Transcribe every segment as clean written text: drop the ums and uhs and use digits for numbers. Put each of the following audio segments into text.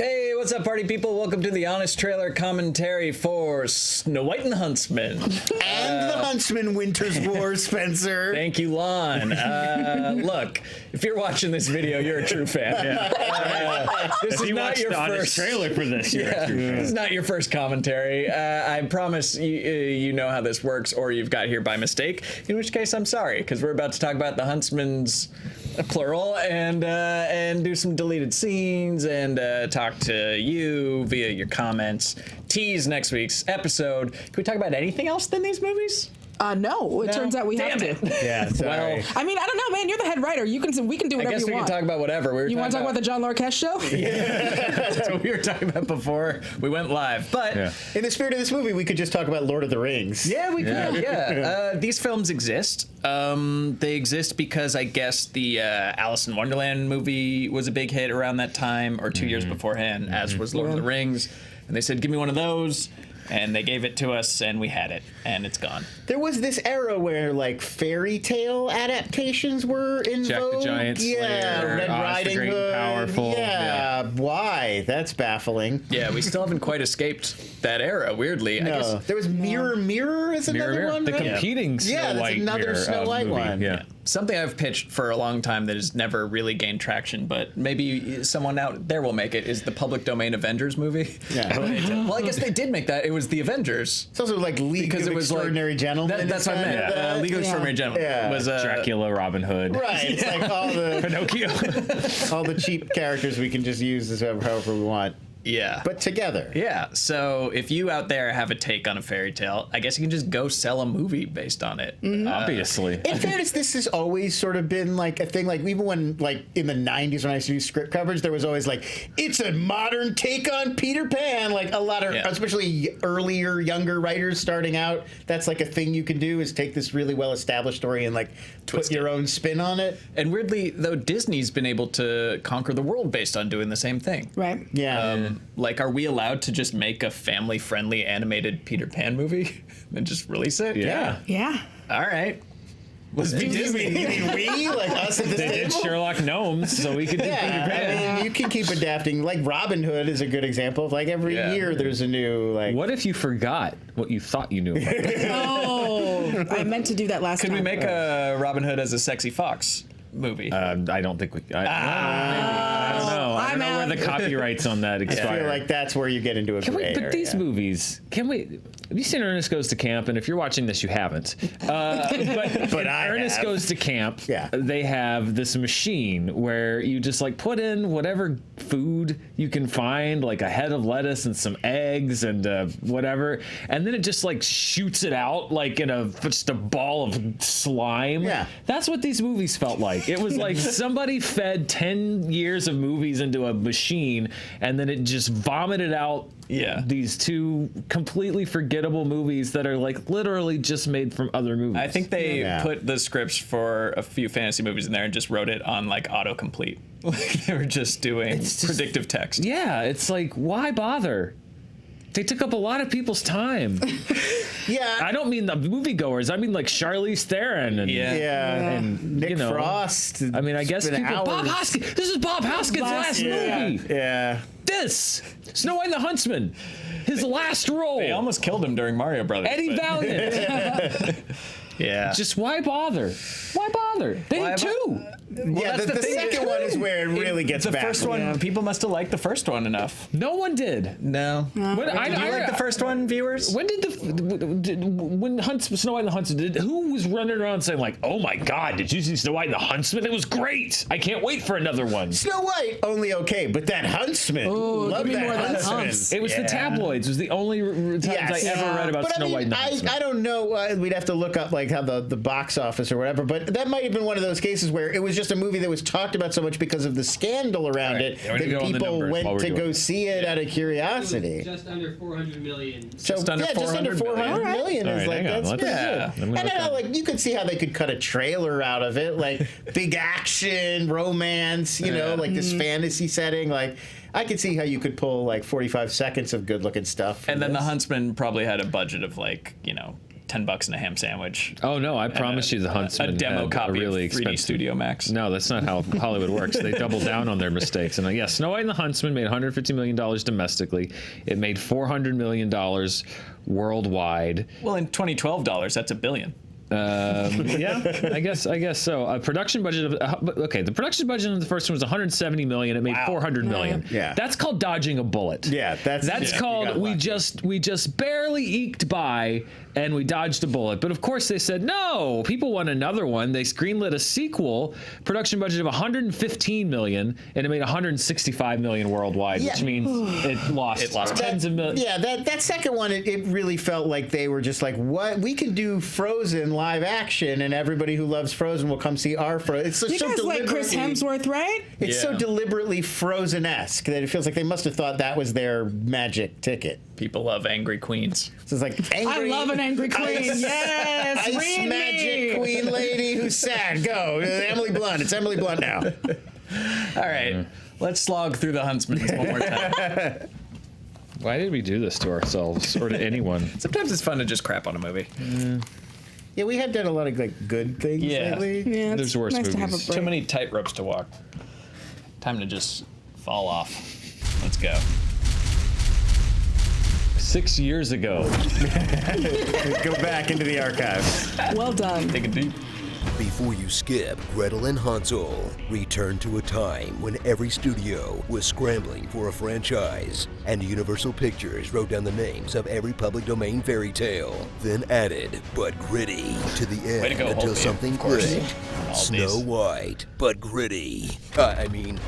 Hey, what's up, party people? Welcome to the Honest Trailer commentary for Snow White and the Huntsman. And the Huntsman Winter's War, Spencer. Thank you, Lon. Look, if you're watching this video, you're a true fan. This is not your first trailer for this. This is not your first commentary. I promise you know how this works, or you've got here by mistake. In which case, I'm sorry, because we're about to talk about the Huntsman's plural and do some deleted scenes and talk to you via your comments. Tease next week's episode. Can we talk about anything else than these movies? No, it turns out we have to. Yeah, sorry. Well, I mean, I don't know, man. You're the head writer. We can do whatever you want. I guess we can talk about whatever. You want to talk about the John Larroquette show? Yeah. That's what we were talking about before we went live. But in the spirit of this movie, we could just talk about Lord of the Rings. Yeah, we could. Yeah. These films exist. They exist because I guess the Alice in Wonderland movie was a big hit around that time, or 2 years beforehand, as was Lord of the Rings. And they said, give me one of those. And they gave it to us, and we had it, and it's gone. There was this era where, like, fairy tale adaptations were in Jack vogue. the Giant Yeah, Slayer, Red Oz the Riding Great and Hood. Powerful. Yeah, why? That's baffling. Yeah, we still haven't quite escaped that era, weirdly. I No. guess. There was Mirror is another Mirror, one, the right? competing Snow Yeah, that's White another Mirror, Snow White movie. one. Yeah. Something I've pitched for a long time that has never really gained traction, but maybe someone out there will make it, is the public domain Avengers movie. Yeah. Well, I guess they did make that. It was the Avengers. It's also like League of Extraordinary Gentlemen. That's what I meant. Yeah. League of Extraordinary Gentlemen Yeah. was Dracula, Robin Hood. Right. It's like all the Pinocchio. all the cheap characters we can just use as however we want. Yeah. But together. Yeah, so if you out there have a take on a fairy tale, I guess you can just go sell a movie based on it. Obviously. In fairness, this has always sort of been like a thing, like even when, like, in the 90s when I used to do script coverage, there was always like, it's a modern take on Peter Pan. Like a lot of, especially earlier, younger writers starting out, that's like a thing you can do, is take this really well-established story and like put your own spin on it. And weirdly, though, Disney's been able to conquer the world based on doing the same thing. Right. Yeah. Like, are we allowed to just make a family-friendly animated Peter Pan movie and just release it? Yeah. Yeah. All right. Let's be Disney. You mean we? Like us at this They did table? Sherlock Gnomes, so we could do Peter Pan. I mean, you can keep adapting. Like Robin Hood is a good example of like every year there's a new like. What if you forgot what you thought you knew about it? Oh, I meant to do that last Could time. we make a Robin Hood as a sexy fox movie? I don't think we. I don't know. I don't know where the copyrights on that I expire. feel like that's where you get into a gray But these area. movies, can we? Have you seen Ernest Goes to Camp? And if you're watching this, you haven't. But I Ernest have. Goes to Camp. Yeah. They have this machine where you just like put in whatever food you can find, like a head of lettuce and some eggs and whatever, and then it just like shoots it out like in just a ball of slime. Yeah. That's what these movies felt like. It was like somebody fed 10 years of movies into a machine, and then it just vomited out these two completely forgettable movies that are like literally just made from other movies. I think they put the scripts for a few fantasy movies in there and just wrote it on like autocomplete. Like they were just doing predictive text. Yeah, it's like, why bother? They took up a lot of people's time. Yeah. I don't mean the moviegoers. I mean like Charlize Theron and And Nick Frost. I mean, I guess It's been people. Bob hours. Hoskins. This is Bob Hoskins' last movie. Yeah. This Snow White and the Huntsman, his last role. They almost killed him during Mario Brothers. Eddie Valiant. Yeah. Just why bother? Why bother? They did two. Yeah, that's the the thing. second one is where it really gets the back. first one. People must have liked the first one enough. No one did. No. When, Did you like the first one, viewers? When did Snow White and the Huntsman? Who was running around saying like, "Oh my God, did you see Snow White and the Huntsman? It was great. I can't wait for another one." Snow White only okay, but that Huntsman. Love give me that more than Huntsman. Hunts. It was the tabloids. It was the only times I ever read about But Snow I mean, White and the Huntsman. I don't know. We'd have to look up like how the box office or whatever. But that might have been one of those cases where it was just a movie that was talked about so much because of the scandal around it Yeah, we need to go that on the people numbers while went we're to doing go it. see it out of curiosity. Just under 400 million. So Just under just under 400 million All is right, like hang on. that's Let's- pretty yeah. good. I'm gonna And look then, up- like you could see how they could cut a trailer out of it, like big action, romance, you know, like this fantasy setting. Like I could see how you could pull like 45 seconds of good looking stuff. from And then the this. Huntsman probably had a budget of like, $10 and a ham sandwich. Oh no, I promise you, the Huntsman A demo had copy a really of 3D expensive. Studio Max. No, that's not how Hollywood works. They double down on their mistakes. And yeah, Snow White and the Huntsman made $150 million domestically. It made $400 million worldwide. Well, in 2012 dollars, that's $1 billion. Yeah, I guess so. A production budget of the production budget of the first one was 170 million. It made 400 million. Yeah. That's called dodging a bullet. Yeah, that's called we just barely eked by and we dodged a bullet. But of course they said no. People want another one. They greenlit a sequel. Production budget of 115 million, and it made 165 million worldwide, which means it lost tens of millions. Yeah, that second one, it really felt like they were just like, what? We can do Frozen live action, and everybody who loves Frozen will come see our Frozen. It's You guys like Chris Hemsworth, right? It's so Yeah. deliberately Frozen-esque that it feels like they must have thought that was their magic ticket. People love angry queens. So it's like angry. I love an angry queen. Yes, Ice read magic me. queen lady who's sad. Go, Emily Blunt. It's Emily Blunt now. All right, let's slog through the Huntsmans one more time. Why did we do this to ourselves or to anyone? Sometimes it's fun to just crap on a movie. Yeah, we have done a lot of like good things Yeah. lately. Yeah, There's it's worse nice to have a movies. break. Too many tightropes to walk. Time to just fall off. Let's go. 6 years ago. Go back into the archives. Well done. Take a deep. Before you skip Gretel and Hansel, return to a time when every studio was scrambling for a franchise, and Universal Pictures wrote down the names of every public domain fairy tale, then added "but gritty" to the Way to end go, until Holbein, something of course. clicked. All Snow these. White, but gritty.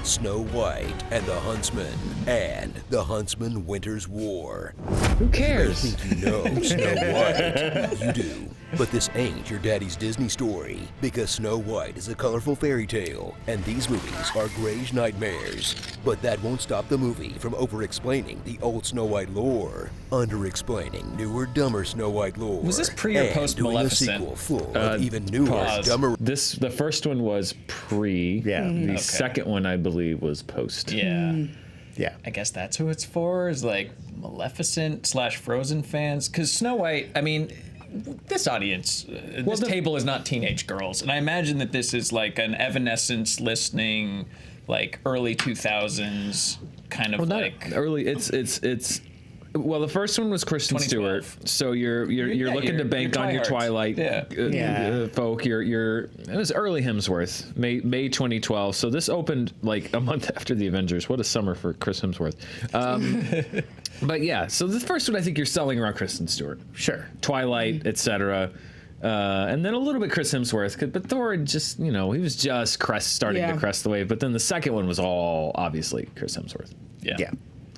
Snow White and the Huntsman, and the Huntsman Winter's War. Who I cares? think you know Snow White. You do. But this ain't your daddy's Disney story, because Snow White is a colorful fairy tale, and these movies are grayish nightmares. But that won't stop the movie from over-explaining the old Snow White lore, under-explaining newer, dumber Snow White lore. Was this pre or and post doing a Maleficent? sequel full of even newer, pause. dumber. The first one was pre. Yeah. The Okay. second one, I believe, was post. Yeah. Yeah. I guess that's who it's for, is like Maleficent / Frozen fans. Because Snow White, I mean, this audience, this table is not teenage girls. And I imagine that this is like an Evanescence listening, like early 2000s kind of Well, not like. early. It's. Well, the first one was Kristen 2012. Stewart, so you're looking to bank on your Twihards. Twilight Yeah. folk. It was early Hemsworth, May 2012. So this opened like a month after the Avengers. What a summer for Chris Hemsworth. But yeah, so the first one I think you're selling around Kristen Stewart, Sure. Twilight, etc. And then a little bit Chris Hemsworth, but Thor just he was just starting to crest the wave. But then the second one was all obviously Chris Hemsworth. Yeah. Yeah.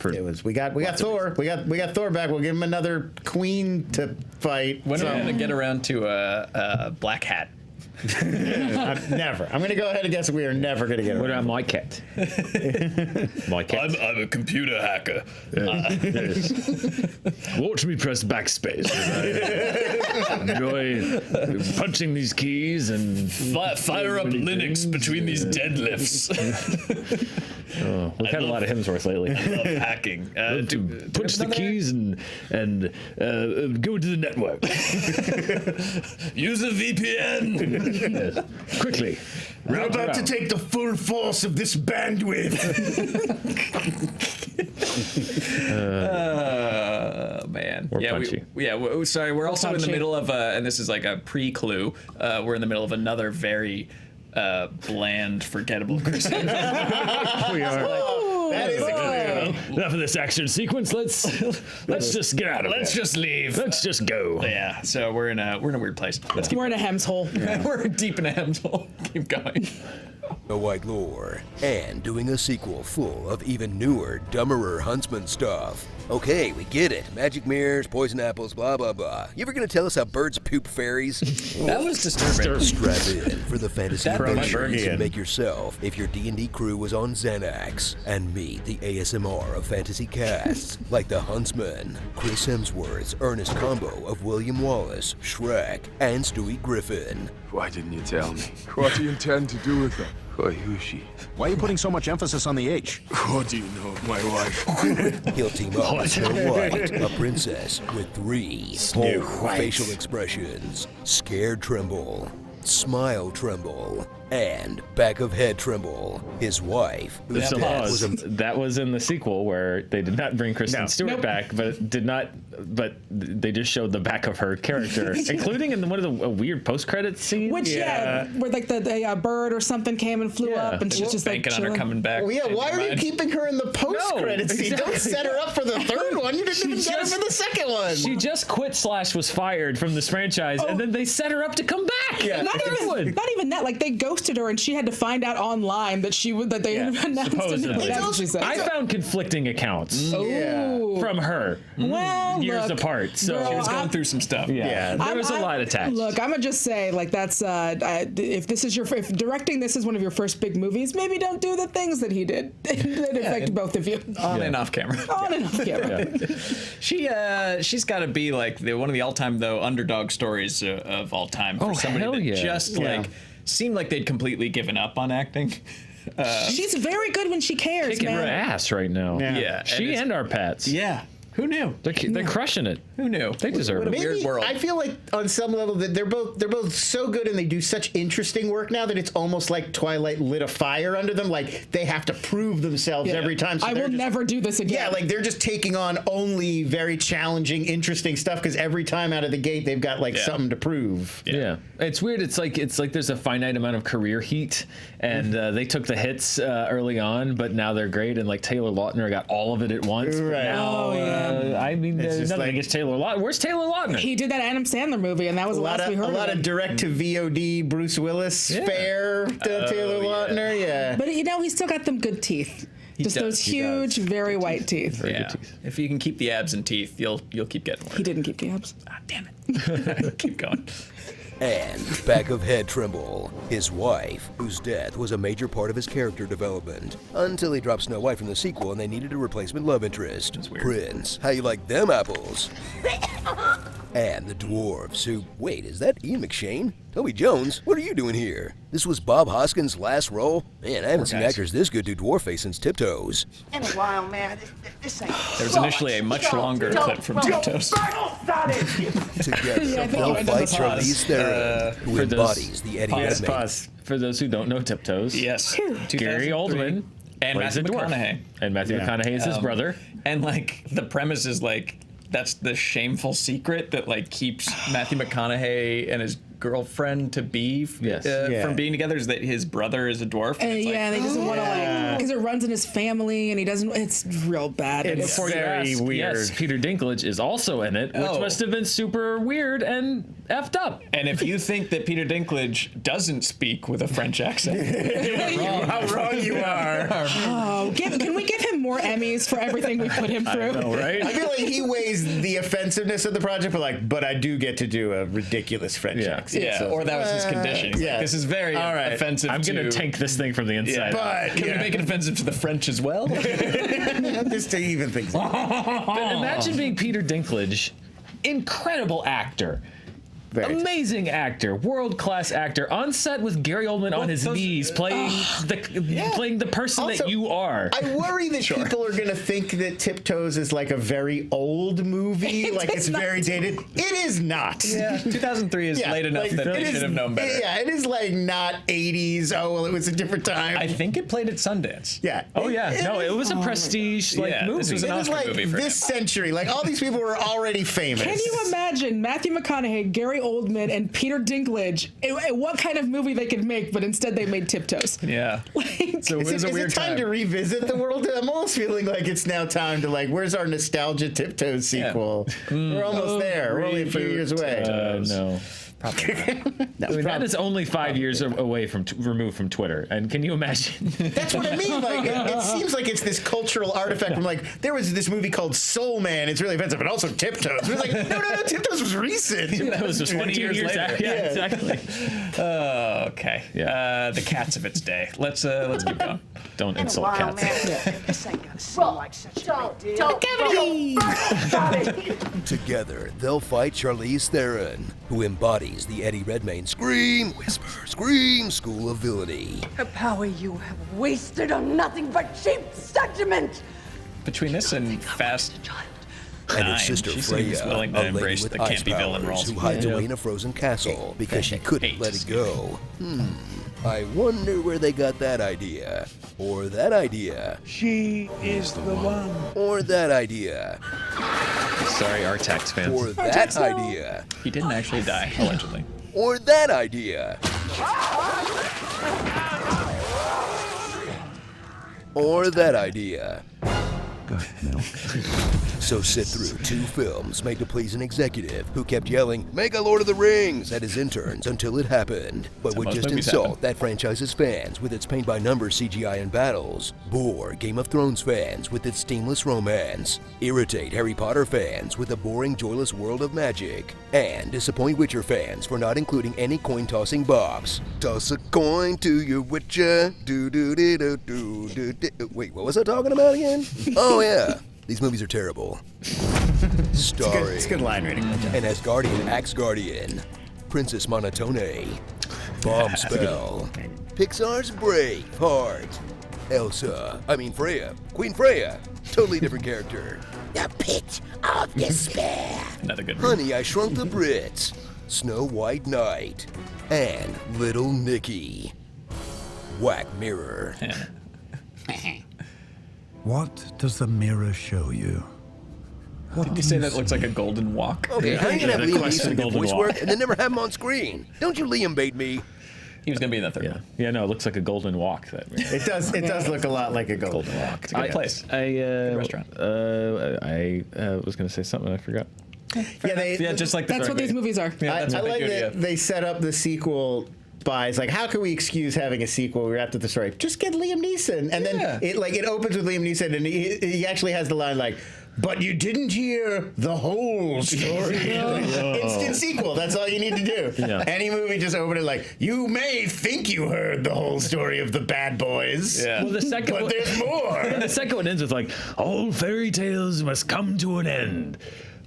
It was. We got Thor. We got Thor back. We'll give him another queen to fight. When are we going to get around to Black Hat? Never. I'm going to go ahead and guess we are never going to get What around. about my cat? My cat. I'm a computer hacker. Watch me press backspace. Enjoy punching these keys and Fire up Linux between these deadlifts. we've had a lot of Hemsworth lately. I love hacking. To punch the keys and go to the network. Use a VPN. Yes. Quickly. We're about to take the full force of this bandwidth. Man. Or yeah, punchy. Sorry, we're also in the punchy. middle of, and this is like a pre-clue. We're in the middle of another very bland, forgettable Christmas. We are. That is a clue. Enough of this action sequence. Let's just get out of Let's here. just leave. Let's just go. Yeah, so we're in a weird place. Let's keep. We're in a Hems hole. We're deep in a Hems hole. Keep going. Snow White lore, and doing a sequel full of even newer, dumberer Huntsman stuff. Okay, we get it. Magic mirrors, poison apples, blah, blah, blah. You ever gonna tell us how birds poop fairies? That was disturbing. Strap in for the fantasy That broke my adventure you brain. can make yourself if your D&D crew was on Xanax, and meet the ASMR of fantasy casts like the Huntsman, Chris Hemsworth's earnest combo of William Wallace, Shrek, and Stewie Griffin. Why didn't you tell me? What do you intend to do with them? who is she? Why are you putting so much emphasis on the H? What do you know of my wife? He'll team up with Snow White, a princess with 3 bold facial expressions: scared tremble, smile tremble, and back of head tremble. His wife, whose So death pause. was a That was in the sequel where they did not bring Kristen Stewart back, but they just showed the back of her character, including in one of the weird post-credits scenes. Which where like the bird or something came and flew up, and she's just like banking on her chilling. coming back. Well, yeah, why are you keeping her in the post-credit scene? exactly. Don't set her up for the third one. You didn't even get her for the second one. She just quit / was fired from this franchise, and then they set her up to come back. Yeah. Not even that. Like they ghosted her, and she had to find out online that they announced supposedly. it. That's what she said. I found conflicting accounts from her Well, years look, apart. So girl, She was going through some stuff. yeah, there was a lot attached. Look, I'm gonna just say, like, that's if directing this is one of your first big movies, maybe don't do the things that he did that affect both of you. On and off camera. On and off camera. She's got to be like one of the all-time underdog stories of all time for somebody hell that yeah. just like seemed like they'd completely given up on acting. She's very good when she cares, Kicking her man. ass right now. Yeah, She and our pets. Yeah. Who knew? They're crushing it. Who knew? They deserve What a it. weird world. I feel like on some level that they're both so good and they do such interesting work now that it's almost like Twilight lit a fire under them. Like they have to prove themselves every time. So I will never do this again. Yeah, like they're just taking on only very challenging, interesting stuff because every time out of the gate they've got like something to prove. Yeah, it's weird. It's like there's a finite amount of career heat, and they took the hits early on, but now they're great. And like Taylor Lautner got all of it at once. Right. Now, I mean, It's just nothing like- against Taylor Lautner. Where's Taylor Lautner? He did that Adam Sandler movie, and that was A the lot last we heard of of him. direct to VOD Bruce Willis fare to Taylor Lautner. Yeah. But he still got them good teeth. Just does. those He huge, very white teeth. Yeah. If you can keep the abs and teeth, you'll keep getting work. He didn't keep the abs. Ah, damn it. Keep going. and back of head tremble. His wife, whose death was a major part of his character development, until he dropped Snow White from the sequel and they needed a replacement love interest. Prince, how you like them apples? And the dwarves, who, wait, is that Ian McShane? Toby Jones, what are you doing here? This was Bob Hoskins' last role? Man, I haven't seen actors this good do dwarf face since Tiptoes. In a while, man. This ain't. There was initially a much longer clip from Tiptoes. Together, they'll fight Charlize Theron, who embodies the Eddie Redmayne. For those who don't know Tiptoes, Yes. Gary 2003. Oldman And plays Matthew a dwarf. McConaughey. And Matthew McConaughey is his brother. And like the premise is like that's the shameful secret that like keeps Matthew McConaughey and his girlfriend to be from being together is that his brother is a dwarf. And and he doesn't want to like because it runs in his family and he doesn't. It's real bad. And before you ask, yes, Peter Dinklage is also in it, which must have been super weird and effed up. And if you think that Peter Dinklage doesn't speak with a French accent, how wrong you are. Oh, can we give him more Emmys for everything we put him through? I know, right? I feel like he weighs the offensiveness of the project, but I do get to do a ridiculous French accent. Yeah, so- or that was his condition. He's like, this is very offensive. I'm going to tank this thing from the inside. But can we make it offensive to the French as well? Just to even things up. But imagine being Peter Dinklage, incredible actor. Amazing actor, world-class actor, on set with Gary Oldman on his knees, playing the person Also, that you are. I worry that people are going to think that Tiptoes is like a very old movie, like it's very dated. It is not. Yeah, 2003 is late enough that they should have known better. Yeah, it is like not 80s. Oh well, it was a different time. I think it played at Sundance. Yeah. Oh yeah, it was a prestige movie. This was an It is Oscar like movie for this him. century. Like all these people were already famous. Can you imagine Matthew McConaughey, Gary Oldman, and Peter Dinklage? What kind of movie they could make, but instead they made Tiptoes. Yeah. So is it time to revisit the world? I'm almost feeling like it's now time to where's our nostalgia Tiptoes sequel? We're almost there. We're only a few years away. No. That is only 5 years away from removed from Twitter, and can you imagine? That's what I mean. Like, it seems like it's this cultural artifact from there was this movie called Soul Man. It's really offensive, but also Tiptoes. It was like, no, Tiptoes was recent. That was just 20 years later. later. Yeah, exactly. Okay. The cats of its day. Let's keep going. Don't In a insult while, cats. man. This ain't gonna seem like such a big deal. Together, they'll fight Charlize Theron, who embodies the Eddie Redmayne scream, whisper, scream school of villainy. The power you have wasted on nothing but cheap sentiment. Between this and Fast And her 9, sister she seems Freya, willing to a lady embrace with the ice campy villain powers roles. who hides away in a frozen castle because she couldn't let it go. I wonder where they got that idea. Or that idea. She is the one. Or that idea. Sorry, our tax fans. Or that idea. He didn't actually die, allegedly. Or that idea. Or that idea. So sit through 2 films made to please an executive who kept yelling, "Make a Lord of the Rings" at his interns until it happened, but would most just movies insult happen. that franchise's fans with its paint-by-numbers CGI and battles, bore Game of Thrones fans with its steamless romance, irritate Harry Potter fans with a boring, joyless world of magic, and disappoint Witcher fans for not including any coin-tossing bops. Toss a coin to your Witcher, do-do-do-do-do-do. Wait, what was I talking about again? Oh yeah. These movies are terrible. Starring It's a good line reading. an Asgardian Axe-Guardian, Princess Monotone, Bomb Spell, Pixar's Braveheart, Freya, Queen Freya, totally different character. The Pit of Despair. Another good one. Honey, I Shrunk the Brits, Snow White Knight, and Little Nicky. Whack Mirror. What does the mirror show you? What Did you say that looks like a golden walk? Okay, how are you gonna have The Liam quest of Neeson do Golden voice Walk. work and then never have him on screen? Don't you Liam bait me? He was gonna be in that third one. Yeah, no, it looks like a golden walk. That It does look a lot like a golden walk. It's a good place. I restaurant. I was gonna say something I forgot. Yeah, just like the That's third what these movie. movies are. Yeah, I that's what like they do to that you. they set up the sequel by, it's like, how can we excuse having a sequel? We wrapped up the story. Just get Liam Neeson. And Yeah. then it opens with Liam Neeson, and he actually has the line like, "But you didn't hear the whole story." Instant sequel. That's all you need to do. Yeah. Any movie, just open it like, you may think you heard the whole story of the Bad Boys. Yeah. Well, the second But one, there's more. the second one ends with like, all fairy tales must come to an end.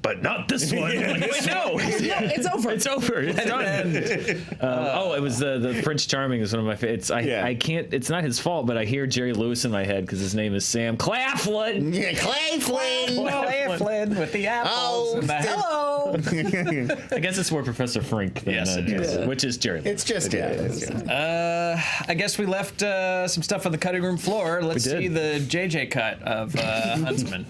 But not this one. Like, wait, no. It's over. It's over. It's done. It was the Prince Charming is one of my favorites. I can't. It's not his fault, but I hear Jerry Lewis in my head because his name is Sam Claflin. Yeah, Clay Flynn. Flynn with the apples Oh, and the hello. I guess it's more Professor Frink than Yes, it is. which is Jerry Lewis. It's just, I guess we left some stuff on the cutting room floor. Let's We did. see the JJ cut of Huntsman.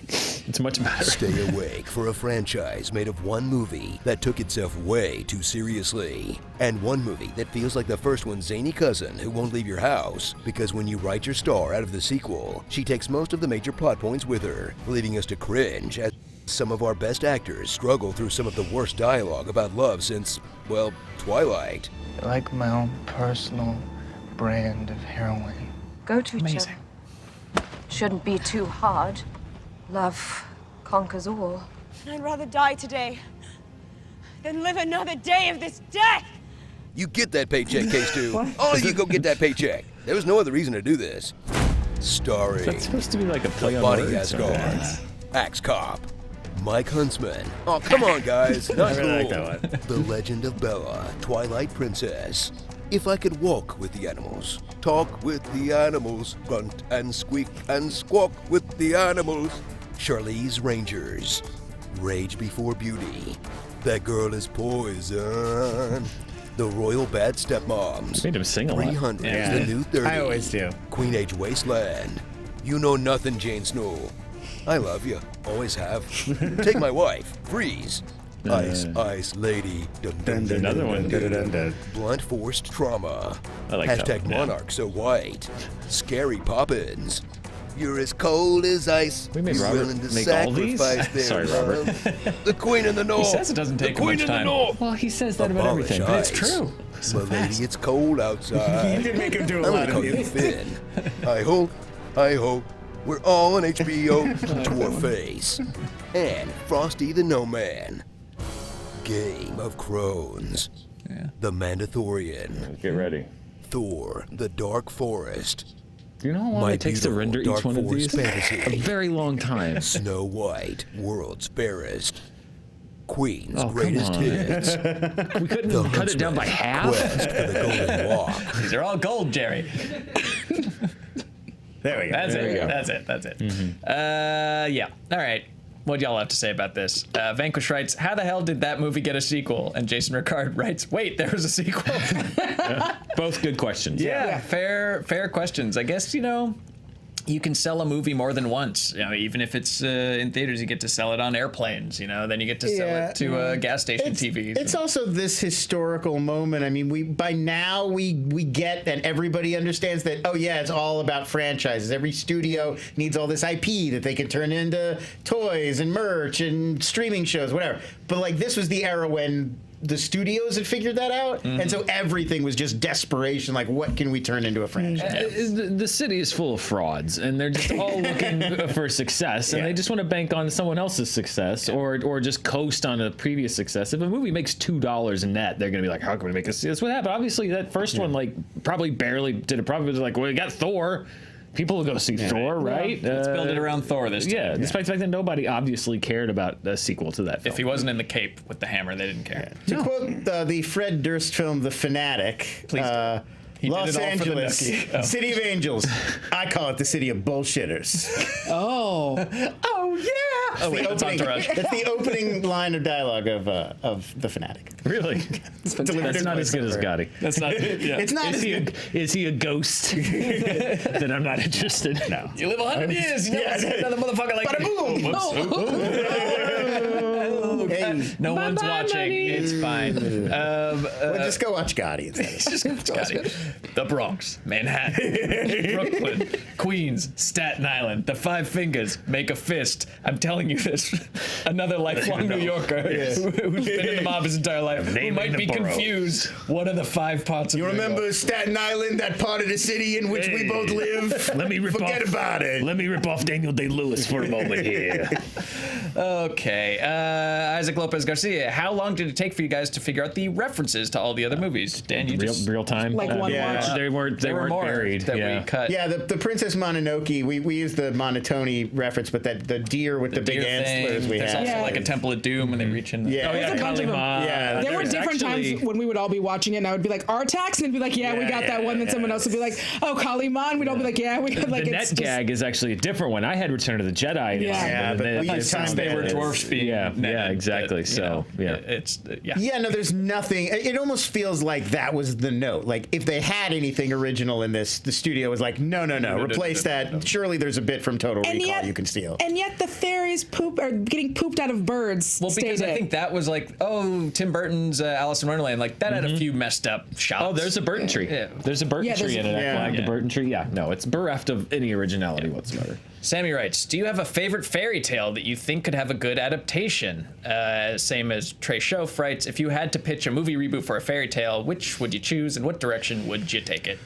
It's much better. Stay awake for a franchise made of one movie that took itself way too seriously, and one movie that feels like the first one's zany cousin who won't leave your house, because when you write your star out of the sequel, she takes most of the major plot points with her, leaving us to cringe as some of our best actors struggle through some of the worst dialogue about love since, well, Twilight. Like my own personal brand of heroin. Go to each other. Shouldn't be too hard. Love conquers all. I'd rather die today than live another day of this death. You get that paycheck, K-Stu. All of you go get that paycheck. There was no other reason to do this. Starring That's supposed to be like a play the on Body words. Asgard, Axe Cop, Mike Huntsman. Oh, come on, guys. Not I really cool. like that The Legend of Bella, Twilight Princess. If I could walk with the animals, talk with the animals, grunt and squeak and squawk with the animals. Charlize Rangers, Rage Before Beauty. That girl is poison. The Royal Bad Stepmoms. Made him sing a lot. 300, Yeah. The New 30. I always do. Queen Age Wasteland. You know nothing, Jane Snow. I love you. Always have. Take my wife, Freeze. Ice, Ice Lady. Dun, dun, dun, Another dun, one. dun, dun, dun. Blunt Forced Trauma. I like that Hashtag one, yeah. Monarch So White. Scary Poppins. You're as cold as ice. We made You're Robert willing to make all these? sacrifice their Sorry, Robert. love. The Queen in the North. He says it doesn't take the Queen much in time. the North. Well, he says that about Abolish everything, but it's ice. true. My lady, it's cold outside. You did make him do a I'm lot gonna of call you these. Finn. I hope we're all on HBO to our face. And Frosty the No Man. Game of Thrones. Yeah. The Mandathorian. Get ready. Thor, the Dark Forest. Do you know how long My it takes to beautiful render Dark each one of Forest these? fantasy. A very long time. Snow White, world's fairest. Queen's Oh, greatest come on. hits. We couldn't The cut it down by Huntsman, half? Quest for the Golden Walk. These are all gold, Jerry. There we go. That's There we it. go. That's it. That's it. Mm-hmm. Yeah. All right. What y'all have to say about this? Vanquish writes, how the hell did that movie get a sequel? And Jason Ricard writes, wait, there was a sequel. Both good questions. Yeah, fair questions. I guess, you can sell a movie more than once. Even if it's in theaters, you get to sell it on airplanes. Then you get to sell it to gas station TVs. It's also this historical moment. I mean, we get that everybody understands that. Oh yeah, it's all about franchises. Every studio needs all this IP that they can turn into toys and merch and streaming shows, whatever. But like, this was the era when the studios had figured that out, and so everything was just desperation. Like, what can we turn into a franchise? The city is full of frauds, and they're just all looking for success, and they just want to bank on someone else's success, or just coast on a previous success. If a movie makes $2 net, they're gonna be like, "How can we make this?" That's what happened. Obviously, that first one probably barely did it. Probably was like, "Well, we got Thor." People will go see Thor, right? Let's build it around Thor this time. Yeah, despite the fact that nobody obviously cared about a sequel to that film. If he wasn't in the cape with the hammer, they didn't care. To quote the Fred Durst film, The Fanatic, Please do. He Los did it all for the Angeles, nookie. Oh. City of Angels. I call it the city of bullshitters. Oh. Oh yeah! Oh, wait, that's Entourage. That's the opening line of dialogue of The Fanatic. Really? That's not as good as Gotti. That's not. Yeah. It's not. Is he a ghost? Then I'm not interested. No. You live 100 years. You never see another motherfucker like Bada boom! Hey. No one's watching. money. It's fine. Well, just go watch Gotti instead. Just got it. The Bronx, Manhattan, Brooklyn, Queens, Staten Island, the Five Fingers, make a fist. I'm telling you this. Another lifelong New Yorker who's been in the mob his entire life, who might be confused. What are the 5 parts of You New remember York? Staten Island, that part of the city in which we both live? Let me Forget about it. Let me rip off Daniel Day-Lewis for a moment here. Okay. Isaac Lopez Garcia, how long did it take for you guys to figure out the references to all the other movies? Dan, you just... real time. Like one watch. They weren't more buried. that we cut. Yeah, the Princess Mononoke, we used the Monotone reference, but that the deer with the big deer antlers thing. we There's had. also like a Temple of Doom when they reach in. Yeah. There's a bunch of them. Yeah. There were There's different times when we would all be watching it, and I would be like, Artax, and it'd be like, yeah, we got that one. Then someone else would be like, oh, Kaliman. We'd all be like, yeah, we got like The it's net gag is actually a different one. I had Return of the Jedi. Yeah. but we used Since they were dwarfs being Yeah, netted, exactly. that, Yeah. it's Yeah, no, there's nothing. It almost feels like that was the note. Like, if they had anything original in this, the studio was like, no, replace that. Surely there's a bit from Total Recall you can steal. And yet the fairies are getting pooped out of birds. Well, because I think that was like, Tim Burton's Alice in Wonderland, like that had a few messed up shots. Oh, there's a Burton tree. Yeah. There's a Burton tree in it. I flagged the Burton tree. Yeah, no, it's bereft of any originality whatsoever. Sammy writes, do you have a favorite fairy tale that you think could have a good adaptation? Same as Trey Schoaf writes, if you had to pitch a movie reboot for a fairy tale, which would you choose and what direction would you take it?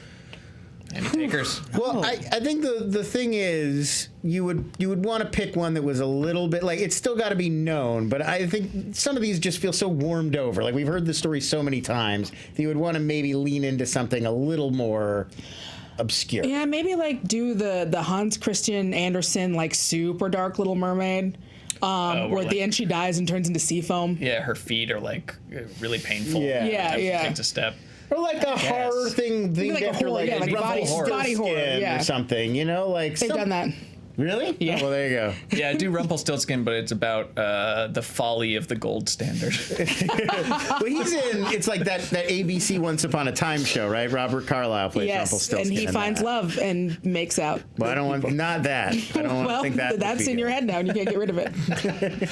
Any takers? Well, I think the thing is you would want to pick one that was a little bit like, it's still got to be known, but I think some of these just feel so warmed over. Like, we've heard the story so many times that you would want to maybe lean into something a little more obscure. Yeah, maybe like do the Hans Christian Andersen like super dark Little Mermaid. Where at the end she dies and turns into sea foam. Yeah, her feet are like really painful. Yeah. Takes a step. Or like a horror thing themed like a after horror, like like body horror, or something, like they've done that. Really? Yeah. Oh, well, there you go. Yeah, I do Rumpelstiltskin, but it's about the folly of the gold standard. Well, he's in. It's like that ABC Once Upon a Time show, right? Robert Carlyle plays Rumpelstiltskin. And he finds love and makes out. Well, I don't want not that. I don't want to think that. That's in your head now, and you can't get rid of it.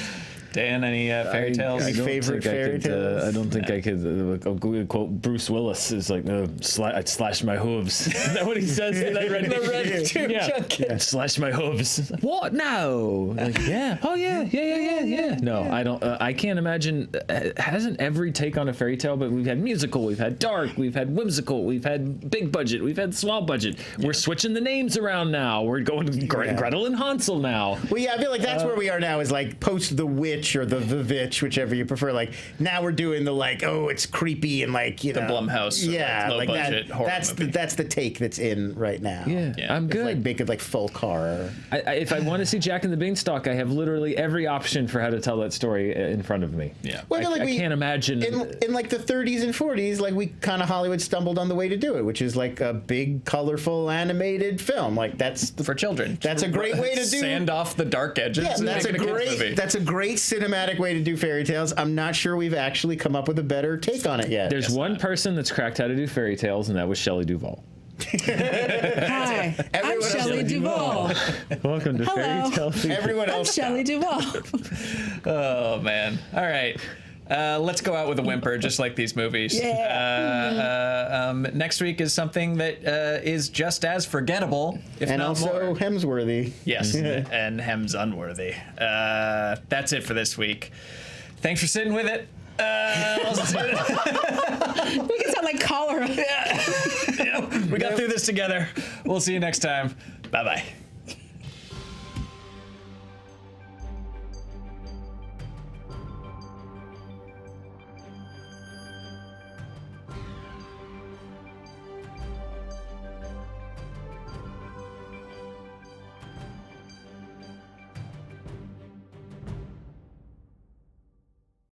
Dan, any fairy tales? Favorite fairy tales? I don't think I could. Quote Bruce Willis is like, I'd slash my hooves. Is that what he says? Slash my hooves. What? No. Like, yeah. Oh yeah. No, I don't. I can't imagine. Hasn't every take on a fairy tale? But we've had musical, we've had dark, we've had whimsical, we've had big budget, we've had small budget. We're switching the names around now. We're going to Gretel and Hansel now. Well, yeah, I feel like that's where we are now. Is like post The Witch. Vitch or the Vitch, whichever you prefer. Like now we're doing the like, oh, it's creepy and like the Blumhouse, yeah, low like budget that. horror That's movie. that's the take that's in right now. Yeah, I'm good. It's like make it like folk horror. If I want to see Jack and the Beanstalk, I have literally every option for how to tell that story in front of me. Yeah, well, I can't imagine in like the 30s and 40s, like we kind of Hollywood stumbled on the way to do it, which is like a big, colorful, animated film. Like that's for children. That's a great way to do. Sand off the dark edges. Yeah, and that's make a it kid's great. movie. That's a great cinematic way to do fairy tales. I'm not sure we've actually come up with a better take on it yet. There's one person that's cracked how to do fairy tales, and that was Shelley Duvall. Hi, I'm Shelley Duvall. Welcome to Fairy Tale Secret. Everyone else. I'm Shelley Duvall. Oh man! All right. Let's go out with a whimper, just like these movies. Yeah. Next week is something that is just as forgettable, if and not also more. Hemsworthy. Yes, and Hems unworthy. That's it for this week. Thanks for sitting with it. We can sound like cholera. We got through this together. We'll see you next time. Bye bye.